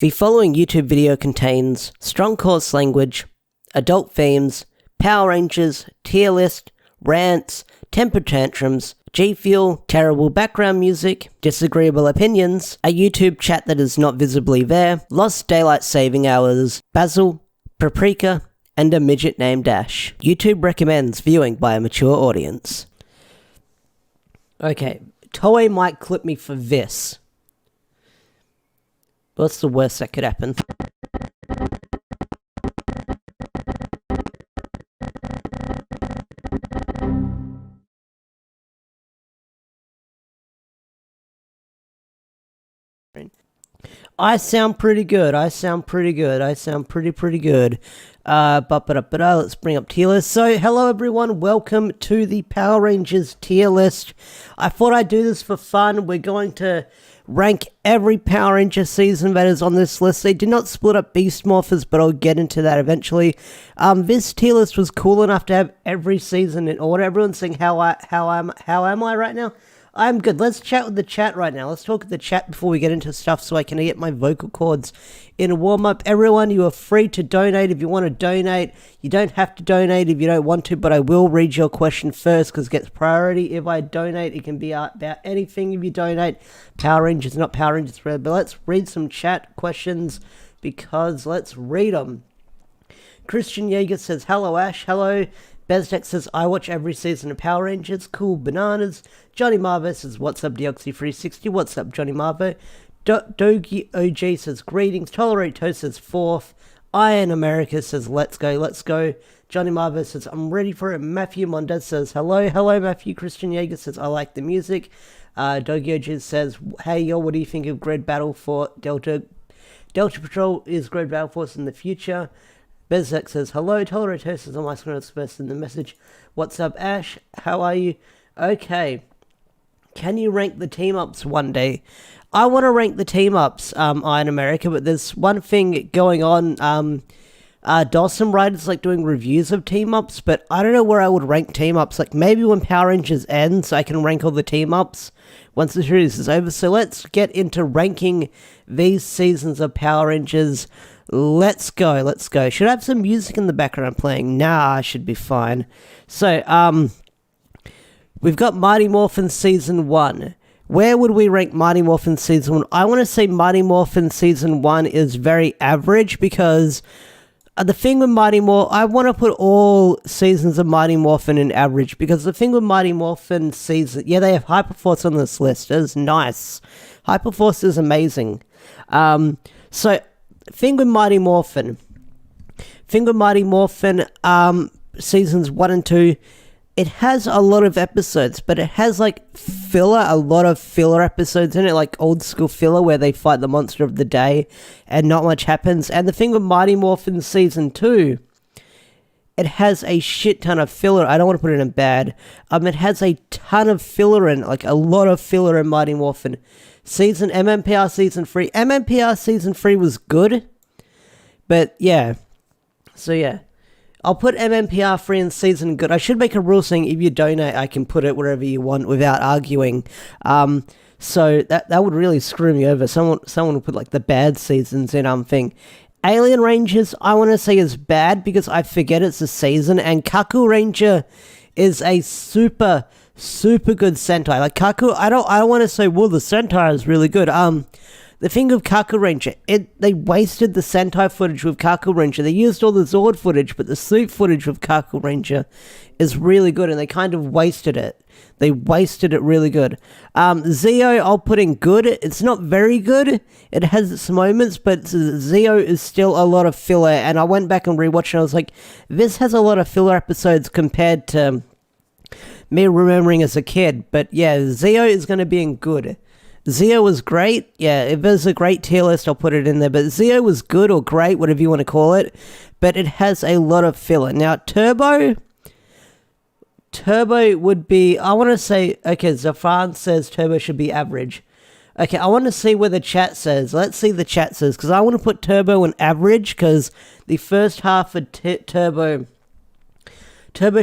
The following YouTube video contains strong coarse language, adult themes, Power Rangers, tier list, rants, temper tantrums, G Fuel, terrible background music, disagreeable opinions, a YouTube chat that is not visibly there, lost daylight saving hours, Basil, Paprika, and a midget named Ash. YouTube recommends viewing by a mature audience. Okay, Toei might clip me for this. What's the worst that could happen? I sound pretty good. Let's bring up tier list. So, hello everyone, welcome to the Power Rangers tier list. I thought I'd do this for fun. We're going to rank every Power Ranger season that is on this list. They did not split up Beast Morphers, but I'll get into that eventually. This tier list was cool enough to have every season in order. Everyone's saying how am I right now? I'm good. Let's chat with the chat right now. Let's talk with the chat before we get into stuff so I can get my vocal cords in a warm-up. Everyone, you are free to donate if you want to donate. You don't have to donate if you don't want to, but I will read your question first because it gets priority. If I donate, it can be about anything if you donate. Power Rangers, not Power Rangers, but let's read some chat questions because let's read them. Christian Yeager says, hello Ash, hello. Bezdek says, I watch every season of Power Rangers. Cool bananas. Johnny Marvo says, what's up, Deoxy360? What's up, Johnny Marvo? Dogi OG says, greetings. Tolerate Toast says, fourth. Iron America says, let's go. Johnny Marvo says, I'm ready for it. Matthew Mondez says, hello, Matthew. Christian Yeager says, I like the music. Dogi OG says, hey, yo, what do you think of Grid Battle for Delta? Delta Patrol is Grid Battle Force in the future. Bezek says, hello, Tolerate Toast says, on my screen expressed in the message. What's up, Ash? How are you? Okay. Can you rank the team-ups one day? I want to rank the team-ups, Iron America, but there's one thing going on. Dawson Writers like doing reviews of team-ups, but I don't know where I would rank team-ups. Like, maybe when Power Rangers ends, I can rank all the team-ups once the series is over. So let's get into ranking these seasons of Power Rangers. Let's go. Should I have some music in the background playing? Nah, I should be fine. So, we've got Mighty Morphin Season 1. Where would we rank Mighty Morphin Season 1? I want to say Mighty Morphin Season 1 is very average because the thing with Mighty Morphin, I want to put all seasons of Mighty Morphin in average because the thing with Mighty Morphin season, yeah, they have Hyperforce on this list. It's nice. Hyperforce is amazing. Thing with Mighty Morphin, seasons 1 and 2, it has a lot of episodes, but it has like a lot of filler episodes in it, like old school filler where they fight the monster of the day and not much happens. And the thing with Mighty Morphin season 2, it has a shit ton of filler. I don't want to put it in bad. It has a ton of filler in, like a lot of filler in Mighty Morphin. MMPR Season 3. MMPR Season 3 was good, but yeah. So yeah. I'll put MMPR 3 in Season good. I should make a rule saying if you donate, I can put it wherever you want without arguing. So that would really screw me over. Someone would put like the bad seasons in thing. Alien Rangers, I want to say is bad because I forget it's a season, and Kaku Ranger is a super good Sentai. Like Kaku, I don't want to say, well, the Sentai is really good. The thing with Kaku Ranger, they wasted the Sentai footage with Kaku Ranger. They used all the Zord footage, but the suit footage with Kaku Ranger is really good, and they kind of wasted it. They wasted it really good. Zeo, I'll put in good. It's not very good. It has its moments, but Zeo is still a lot of filler, and I went back and rewatched it, and I was like, this has a lot of filler episodes compared to me remembering as a kid. But yeah, Zeo is going to be in good. Zeo was great. Yeah, if there's a great tier list, I'll put it in there. But Zeo was good or great, whatever you want to call it. But it has a lot of filler. Now, Turbo would be, I want to say, okay, Zafran says Turbo should be average. Okay, I want to see where the chat says. Let's see the chat says, because I want to put Turbo in average, because the first half of Turbo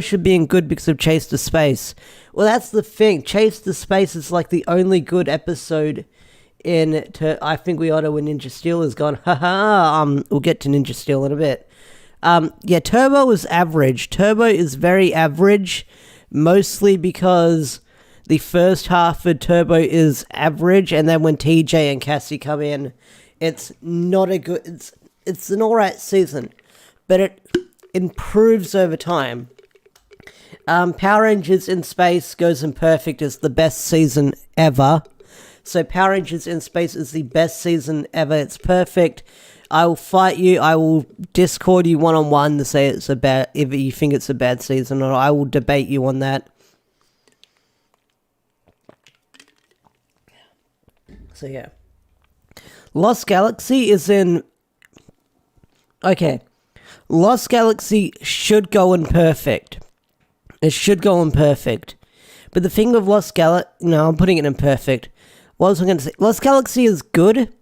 should be in good because of Chase to Space. Well, that's the thing. Chase to Space is like the only good episode I think we ought to win Ninja Steel has gone, haha, we'll get to Ninja Steel in a bit. Yeah, Turbo is average. Turbo is very average, mostly because the first half of Turbo is average, and then when TJ and Cassie come in, it's not a good, it's an alright season, but it improves over time. Power Rangers in Space Goes Imperfect is the best season ever. So Power Rangers in Space is the best season ever. It's perfect. I will fight you. I will Discord you one-on-one to say it's a bad, if you think it's a bad season, or I will debate you on that. So yeah. Lost Galaxy is in... Okay. Lost Galaxy should go in perfect. It should go in perfect. But the thing with Lost Galaxy... No, I'm putting it in perfect. What was I going to say? Lost Galaxy is good.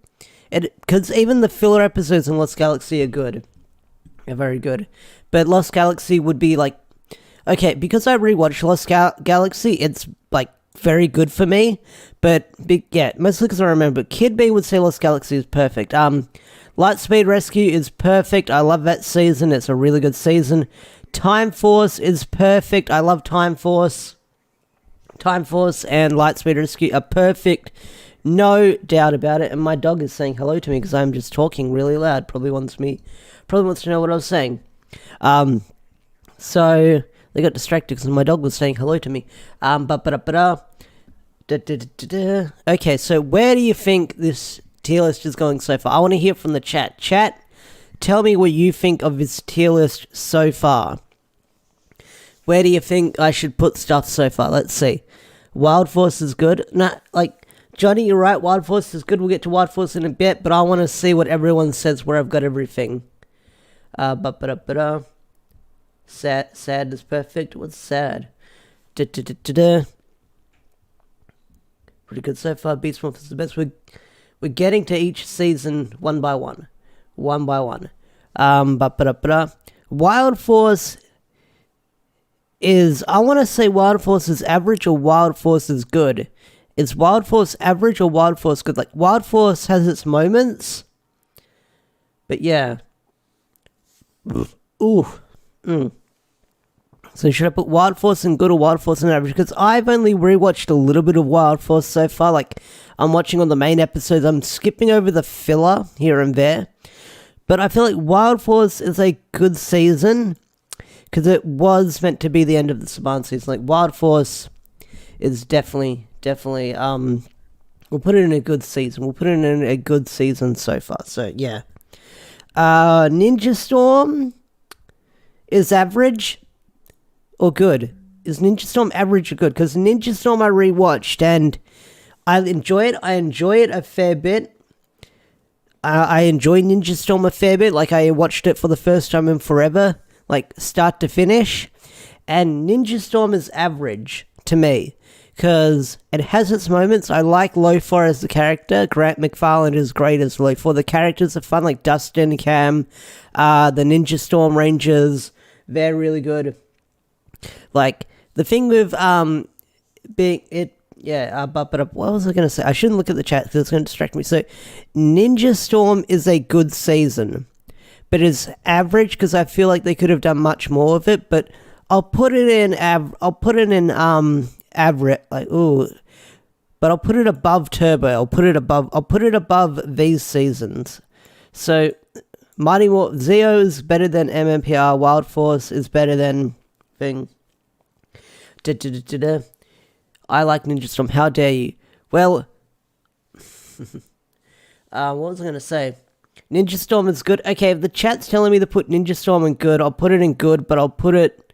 Because even the filler episodes in Lost Galaxy are good. They're very good. But Lost Galaxy would be like... Okay, because I rewatched Lost Galaxy, it's like very good for me. But yeah, mostly because I remember. Kid B would say Lost Galaxy is perfect. Lightspeed Rescue is perfect. I love that season. It's a really good season. Time Force is perfect. I love Time Force. Time Force and Lightspeed Rescue are perfect. No doubt about it. And my dog is saying hello to me because I'm just talking really loud. Probably wants to know what I was saying. So they got distracted because my dog was saying hello to me. Okay, so where do you think this tier list is going so far? I want to hear from the chat. Chat, tell me what you think of this tier list so far. Where do you think I should put stuff so far? Let's see. Wild Force is good. Nah, like, Johnny, you're right. Wild Force is good. We'll get to Wild Force in a bit, but I want to see what everyone says where I've got everything. Sad is perfect. What's sad? Pretty good so far. Beast Morphers is the best. We're getting to each season one by one. One by one. Wild Force is... I want to say Wild Force is average or Wild Force is good. Is Wild Force average or Wild Force good? Like, Wild Force has its moments. But yeah. Ooh. So should I put Wild Force in good or Wild Force in average? Because I've only rewatched a little bit of Wild Force so far. Like, I'm watching on the main episodes. I'm skipping over the filler here and there. But I feel like Wild Force is a good season. Because it was meant to be the end of the Saban season. Like, Wild Force is definitely, we'll put it in a good season. We'll put it in a good season so far. So, yeah. Ninja Storm is average or good? Is Ninja Storm average or good? Because Ninja Storm I rewatched and I enjoy it. I enjoy it a fair bit. I enjoy Ninja Storm a fair bit. Like, I watched it for the first time in forever. Like, start to finish. And Ninja Storm is average to me. Because it has its moments. I like Lothar as the character. Grant McFarlane is great as Lothar. The characters are fun, like Dustin, Cam, the Ninja Storm Rangers. They're really good. Like, the thing with being it... Yeah, but what was I going to say? I shouldn't look at the chat because it's going to distract me. So, Ninja Storm is a good season. But it's average because I feel like they could have done much more of it. But I'll put it in average, like, ooh, but I'll put it above Turbo. I'll put it above these seasons. So, Mighty Morphin, Zeo is better than MMPR. Wild Force is better than thing. I like Ninja Storm. How dare you? Well, what was I going to say? Ninja Storm is good. Okay, if the chat's telling me to put Ninja Storm in good, I'll put it in good, but I'll put it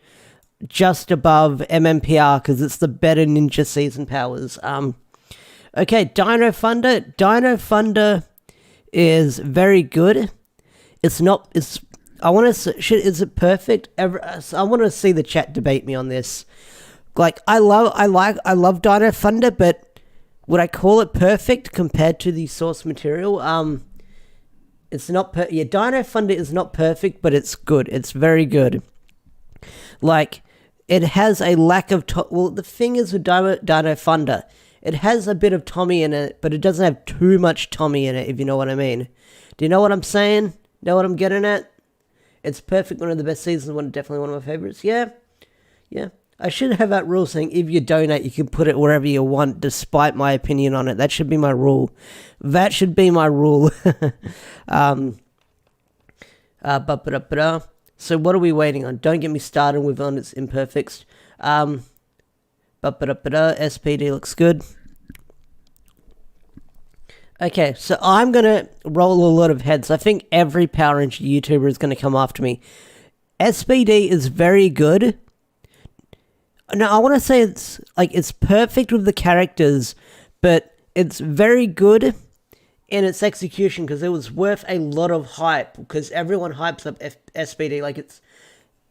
just above MMPR because it's the better ninja season powers. Okay, Dino Thunder. Dino Thunder is very good. It's not. It's. I want to. Is it perfect? I want to see the chat debate me on this. Like, I love Dino Thunder, but would I call it perfect compared to the source material? It's not. Yeah, Dino Thunder is not perfect, but it's good. It's very good. Like, it has a lack of... well, the thing is with Dino Thunder, It has a bit of Tommy in it, but it doesn't have too much Tommy in it, if you know what I mean. Do you know what I'm saying? Know what I'm getting at? It's perfect, one of the best seasons, definitely one of my favorites. Yeah. I should have that rule saying if you donate, you can put it wherever you want, despite my opinion on it. That should be my rule. That should be my rule. So what are we waiting on? Don't get me started with on its imperfects. SPD looks good. Okay, so I'm going to roll a lot of heads. I think every Power Ranger YouTuber is going to come after me. SPD is very good. No, I want to say it's perfect with the characters, but it's very good in its execution because it was worth a lot of hype because everyone hypes up SPD.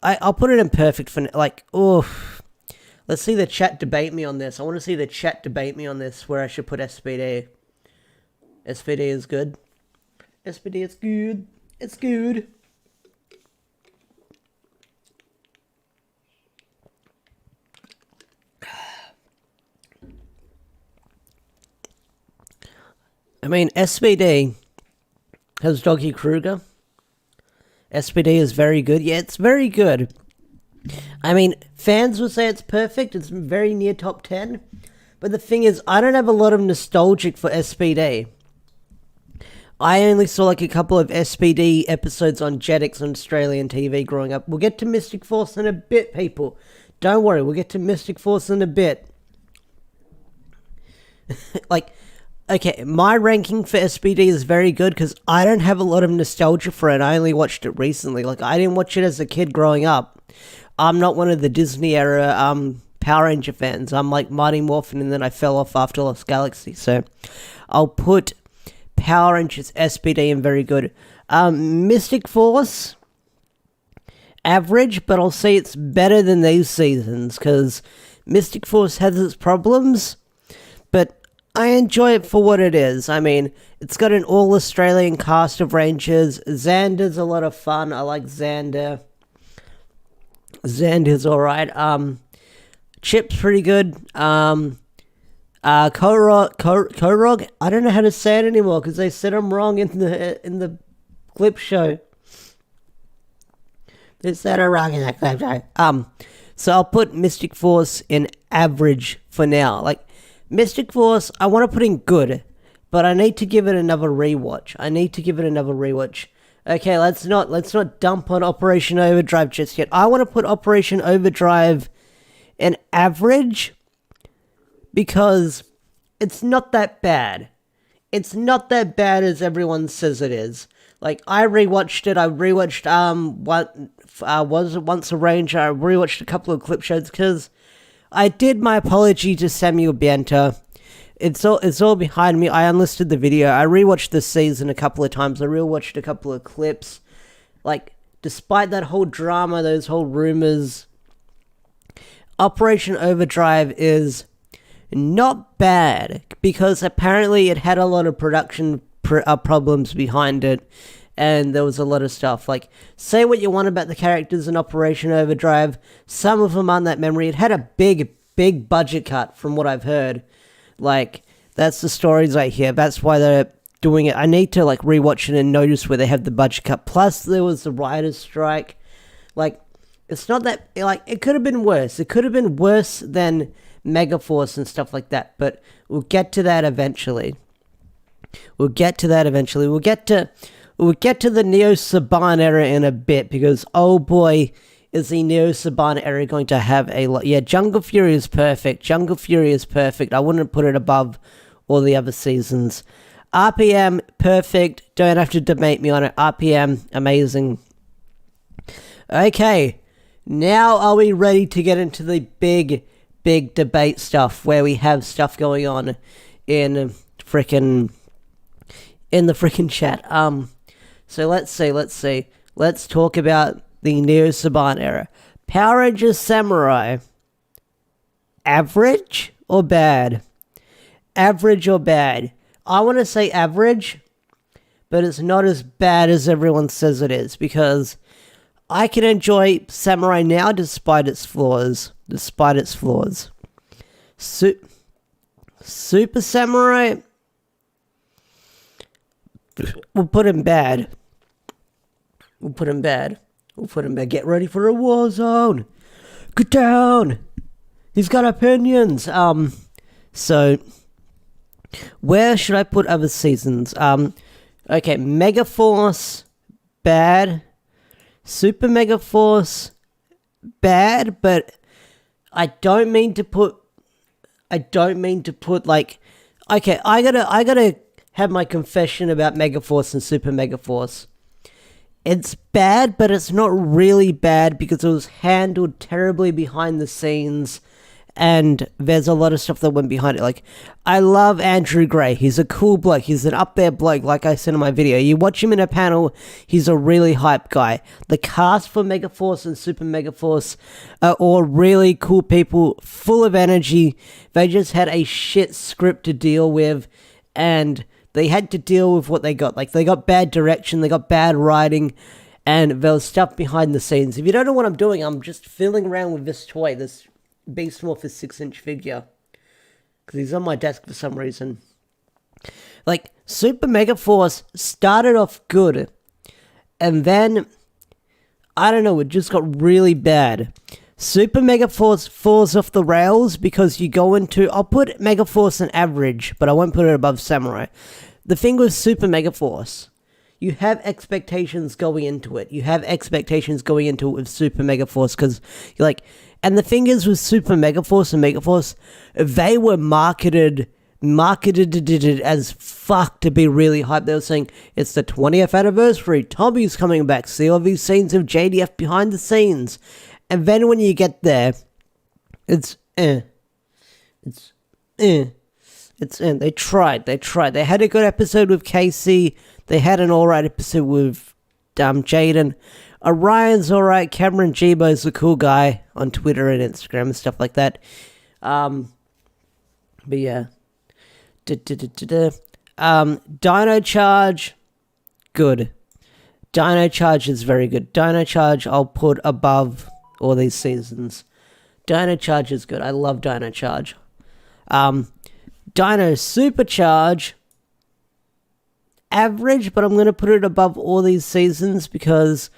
I'll put it in perfect for, let's see the chat debate me on this. I want to see the chat debate me on this, where I should put SPD. SPD is good. SPD is good. It's good. I mean, SPD has Doggy Kruger. SPD is very good. Yeah, it's very good. I mean, fans would say it's perfect. It's very near top 10. But the thing is, I don't have a lot of nostalgic for SPD. I only saw a couple of SPD episodes on Jetix on Australian TV growing up. We'll get to Mystic Force in a bit, people. Don't worry, we'll get to Mystic Force in a bit. Okay, my ranking for SPD is very good because I don't have a lot of nostalgia for it. I only watched it recently. I didn't watch it as a kid growing up. I'm not one of the Disney era Power Ranger fans. I'm like Mighty Morphin, and then I fell off after Lost Galaxy. So I'll put Power Rangers SPD in very good. Mystic Force, average, but I'll say it's better than these seasons because Mystic Force has its problems, but I enjoy it for what it is. I mean, it's got an all-Australian cast of Rangers. Xander's a lot of fun. I like Xander. Xander's alright. Chip's pretty good. Korog, I don't know how to say it anymore because they said I'm wrong in the clip show. They said I'm wrong in that clip show. So I'll put Mystic Force in average for now. Mystic Force, I want to put in good, but I need to give it another rewatch. Okay, let's not dump on Operation Overdrive just yet. I want to put Operation Overdrive in average because it's not that bad. It's not that bad as everyone says it is. I rewatched it. I rewatched Was It Once a Ranger. I rewatched a couple of clip shows because I did my apology to Samuel Bienta. It's all behind me. I unlisted the video. I rewatched this season a couple of times. I rewatched a couple of clips. Despite that whole drama, those whole rumors, Operation Overdrive is not bad because apparently it had a lot of production problems behind it, and there was a lot of stuff. Say what you want about the characters in Operation Overdrive, some of them aren't that memory. It had a big budget cut from what I've heard. That's the stories I hear. That's why they're doing it. I need to rewatch it and notice where they have the budget cut. Plus there was the writers' strike. It's not that it could have been worse. It could have been worse than Megaforce and stuff like that. But we'll get to that eventually. We'll get to the Neo-Saban era in a bit because oh boy, is the Neo-Saban era going to have a lot. Yeah, Jungle Fury is perfect. I wouldn't put it above all the other seasons. RPM, perfect. Don't have to debate me on it. RPM, amazing. Okay, now are we ready to get into the big debate stuff where we have stuff going on in the frickin' chat. So let's see. Let's talk about the Neo-Saban era. Power Rangers Samurai. Average or bad? Average or bad? I want to say average, but it's not as bad as everyone says it is because I can enjoy Samurai now despite its flaws. Super Samurai, we'll put him bad. We'll put him bad. Get ready for a war zone. Get down. He's got opinions. So where should I put other seasons? Okay, Megaforce, bad. Super Megaforce, bad, but I don't mean to put like, okay, I gotta have my confession about Megaforce and Super Megaforce. It's bad, but it's not really bad because it was handled terribly behind the scenes, and there's a lot of stuff that went behind it. Like, I love Andrew Gray. He's a cool bloke. He's an up there bloke, like I said in my video. You watch him in a panel, he's a really hype guy. The cast for Megaforce and Super Megaforce are all really cool people, full of energy. They just had a shit script to deal with, and they had to deal with what they got. Like, they got bad direction, they got bad writing, and there was stuff behind the scenes. If you don't know what I'm doing, I'm just fiddling around with this toy, this Beast Morphers 6-inch figure, because he's on my desk for some reason. Like, Super Megaforce started off good, and then, I don't know, it just got really bad. Super Megaforce falls off the rails because you go into... I'll put Megaforce in average, but I won't put it above Samurai. The thing with Super Megaforce, you have expectations going into it. You have expectations going into it with Super Megaforce, because you're like... And the thing is with Super Megaforce and Megaforce, they were marketed as fuck to be really hyped. They were saying, it's the 20th anniversary, Tommy's coming back, see all these scenes of JDF behind the scenes. And then when you get there, it's They tried. They had a good episode with Casey. They had an alright episode with Jaden. Orion's alright. Cameron Jibo's a cool guy on Twitter and Instagram and stuff like that. But yeah. Dino Charge, good. Dino Charge is very good. Dino Charge I'll put above all these seasons. Dino Charge is good. I love Dino Charge. Dino Supercharge, average, but I'm going to put it above all these seasons because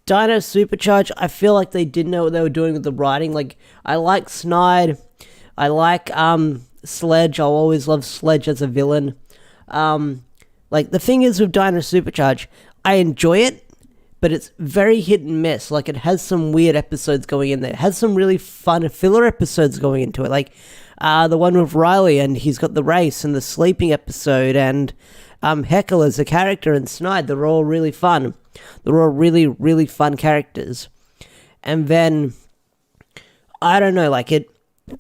Dino Supercharge, I feel like they didn't know what they were doing with the writing. Like, I like Snide. I like Sledge. I'll always love Sledge as a villain. Like, the thing is with Dino Supercharge, I enjoy it, but it's very hit and miss. Like, it has some weird episodes going in there. It has some really fun filler episodes going into it. Like, the one with Riley, and he's got the race, and the sleeping episode, and Heckle as a character, and Snide. They're all really fun. They're all really, really fun characters. And then, I don't know, like, it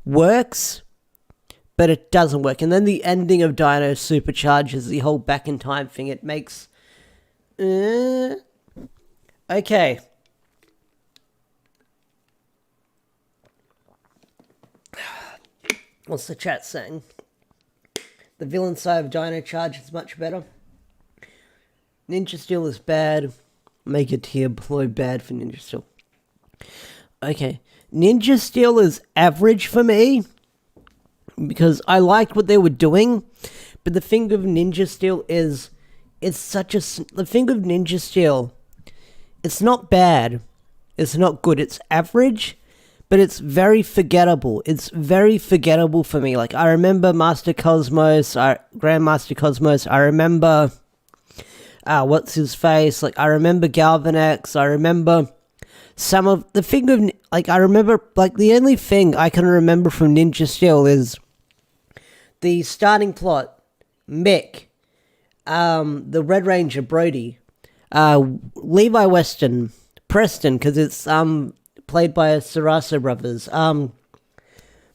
works, but it doesn't work. And then the ending of Dino Supercharge is the whole back in time thing. It makes... Okay. What's the chat saying? The villain side of Dino Charge is much better. Ninja Steel is bad. Make a tier below bad for Ninja Steel. Okay. Ninja Steel is average for me, because I liked what they were doing, but the thing with Ninja Steel is, it's such a... The thing with Ninja Steel, it's not bad, it's not good, it's average, but it's very forgettable. It's very forgettable for me. Like, I remember Master Cosmos, Grandmaster Cosmos, I remember... what's his face? Like, I remember Galvanex, I remember... Some of the thing of, like, I remember, like, the only thing I can remember from Ninja Steel is the starting plot, Mick, the Red Ranger, Brody, Levi Weston, Preston, because it's, played by Sarasso brothers,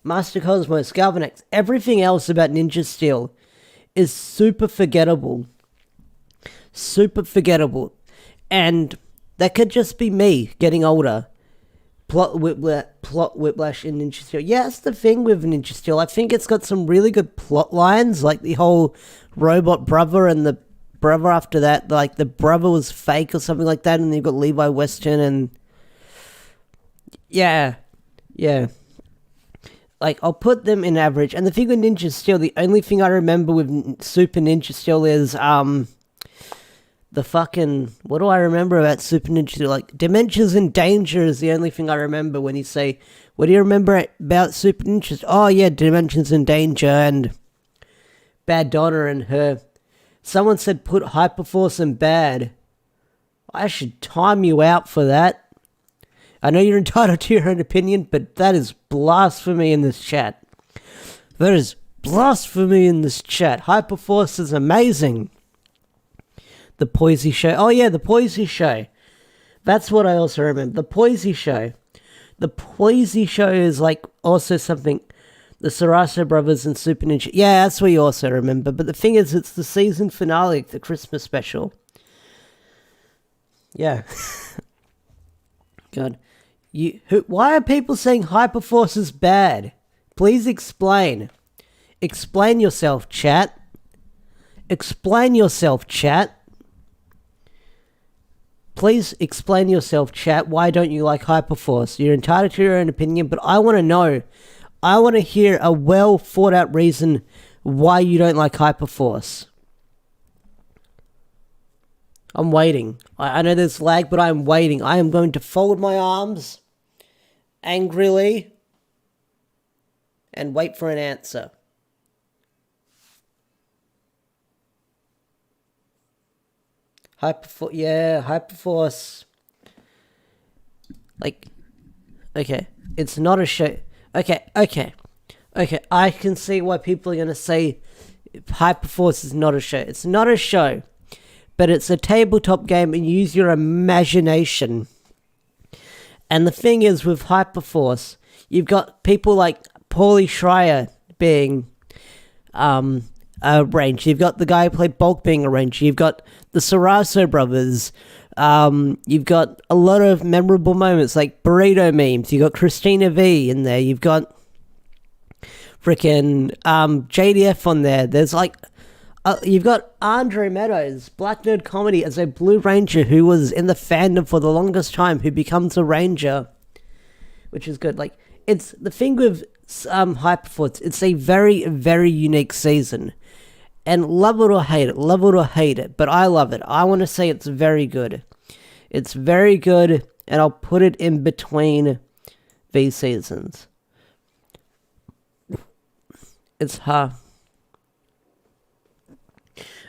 Master Cosmos, Galvanex, everything else about Ninja Steel is super forgettable. Super forgettable. And... that could just be me getting older. Plot whiplash in Ninja Steel. Yeah, that's the thing with Ninja Steel. I think it's got some really good plot lines, like the whole robot brother and the brother after that. Like, the brother was fake or something like that, and you've got Levi Weston and... Yeah. like, I'll put them in average. And the thing with Ninja Steel, the only thing I remember with Super Ninja Steel is, the fucking, what do I remember about Super Ninja Steel? Like, Dimensions in Danger is the only thing I remember when you say, what do you remember about Super Ninja Steel? Oh, yeah, Dimensions in Danger and Bad Donna and her. Someone said put Hyperforce in bad. I should time you out for that. I know you're entitled to your own opinion, but that is blasphemy in this chat. That is blasphemy in this chat. Hyperforce is amazing. The Poisey Show. Oh yeah, the Poisey Show. That's what I also remember. The Poisey Show. The Poisey Show is like also something. The Sarasso Brothers and Super Ninja. Yeah, that's what you also remember. But the thing is, it's the season finale, the Christmas special. Yeah. God. Why are people saying Hyperforce is bad? Please explain. Explain yourself, chat. Explain yourself, chat. Please explain yourself, chat. Why don't you like Hyperforce? You're entitled to your own opinion, but I want to know. I want to hear a well thought out reason why you don't like Hyperforce. I'm waiting. I know there's lag, but I'm waiting. I am going to fold my arms angrily and wait for an answer. Hyperforce. Like, okay, it's not a show. Okay, I can see why people are going to say Hyperforce is not a show. It's not a show, but it's a tabletop game and use your imagination. And the thing is with Hyperforce, you've got people like Paulie Schreier being arranged. You've got the guy who played Bulk being arranged. You've got the Sarasso Brothers. You've got a lot of memorable moments like burrito memes. You've got Christina V in there. You've got freaking JDF on there. There's like, you've got Andre Meadows, Black Nerd Comedy, as a Blue Ranger who was in the fandom for the longest time, who becomes a Ranger, which is good. Like, it's the thing with Hyperforce, it's a very, very unique season. And love it or hate it, but I love it. I want to say it's very good. It's very good, and I'll put it in between these seasons. It's half.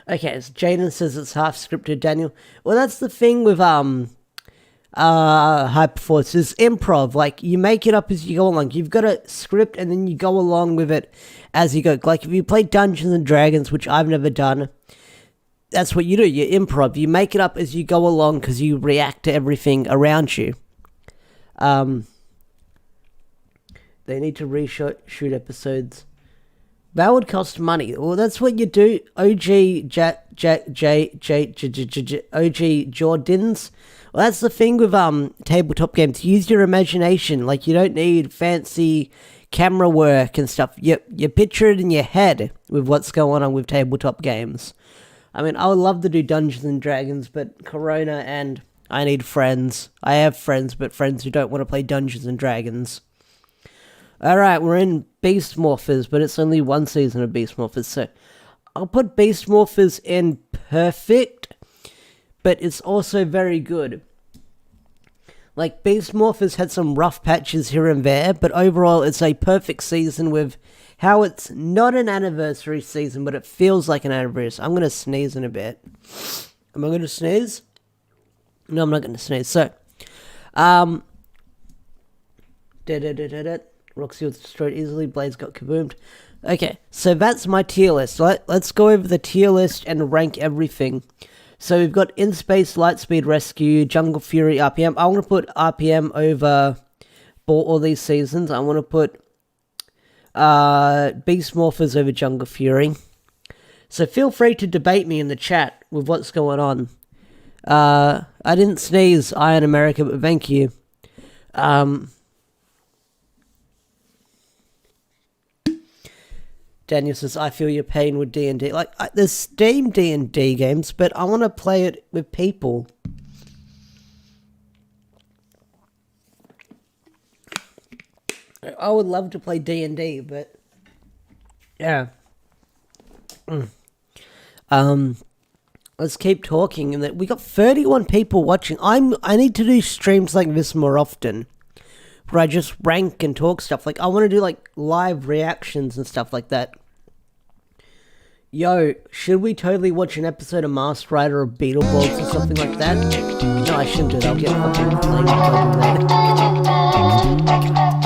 Okay, so Jaden says it's half scripted, Daniel. Well, that's the thing with Hyperforce is improv. Like, you make it up as you go along. You've got a script and then you go along with it as you go. Like, if you play Dungeons and Dragons, which I've never done, that's what you do. You improv. You make it up as you go along because you react to everything around you. They need to reshoot episodes. That would cost money. Well, that's what you do. OG Jordans. Well, that's the thing with tabletop games. Use your imagination. Like, you don't need fancy camera work and stuff. You picture it in your head with what's going on with tabletop games. I mean, I would love to do Dungeons and Dragons, but Corona and I need friends. I have friends, but friends who don't want to play Dungeons and Dragons. Alright, we're in Beast Morphers, but it's only one season of Beast Morphers, so I'll put Beast Morphers in perfect, but it's also very good. Like, Beast Morphers had some rough patches here and there, but overall it's a perfect season with how it's not an anniversary season, but it feels like an anniversary. I'm going to sneeze in a bit. Am I going to sneeze? No, I'm not going to sneeze. So, Roxy was destroyed easily. Blaze got kaboomed. Okay, so that's my tier list. Let's go over the tier list and rank everything. So we've got In Space, Lightspeed Rescue, Jungle Fury, RPM. I want to put RPM over all these seasons. I want to put Beast Morphers over Jungle Fury. So feel free to debate me in the chat with what's going on. I didn't sneeze, Iron America, but thank you. Daniel says, I feel your pain with D&D. Like, there's Steam D&D games, but I want to play it with people. I would love to play D&D, but yeah. Let's keep talking. And that we got 31 people watching. I need to do streams like this more often, where I just rank and talk stuff. Like I want to do like live reactions and stuff like that. Yo, should we totally watch an episode of Masked Rider or Beetleborgs or something like that? No, I shouldn't do that. I'll get fucking flamed if I do that.